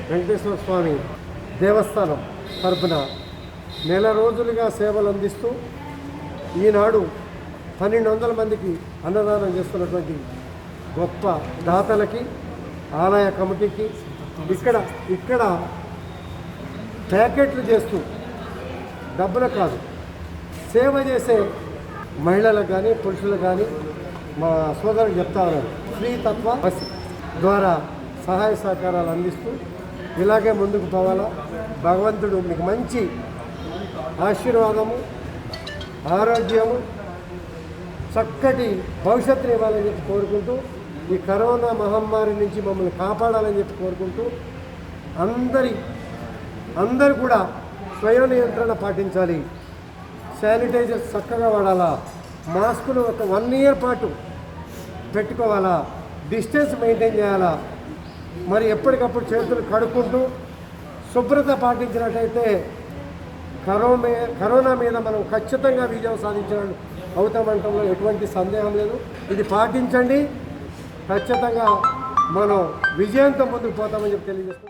వెంకటేశ్వర స్వామి దేవస్థానం తరపున నెల రోజులుగా సేవలు అందిస్తూ ఈనాడు 1200 మందికి అన్నదానం చేస్తున్నటువంటి గొప్ప దాతలకి, ఆలయ కమిటీకి, ఇక్కడ ప్యాకెట్లు చేస్తూ డబ్బులు కాదు సేవ చేసే మహిళలకు కానీ పురుషులకు కానీ మా సోదరులు చెప్తా ఉన్నారు, ఫ్రీ తత్వ బస్ ద్వారా సహాయ సహకారాలు అందిస్తూ ఇలాగే ముందుకు పోవాలా. భగవంతుడు మీకు మంచి ఆశీర్వాదము, ఆరోగ్యము, చక్కటి భవిష్యత్తుని ఇవ్వాలని చెప్పి కోరుకుంటూ, ఈ కరోనా మహమ్మారి నుంచి మమ్మల్ని కాపాడాలని చెప్పి కోరుకుంటూ అందరూ కూడా స్వయం నియంత్రణ పాటించాలి. శానిటైజర్ చక్కగా వాడాలా, మాస్కులు ఒక 1 ఇయర్ పాటు పెట్టుకోవాలా, డిస్టెన్స్ మెయింటైన్ చేయాలా, మరి ఎప్పటికప్పుడు చేతులు కడుక్కుంటూ శుభ్రత పాటించినట్టయితే కరోనా మీద మనం ఖచ్చితంగా విజయం సాధించిన అవుతామంటంలో ఎటువంటి సందేహం లేదు. ఇది పాటించండి, ఖచ్చితంగా మనం విజయంతో ముందుకు పోతామని చెప్పి తెలియజేస్తాం.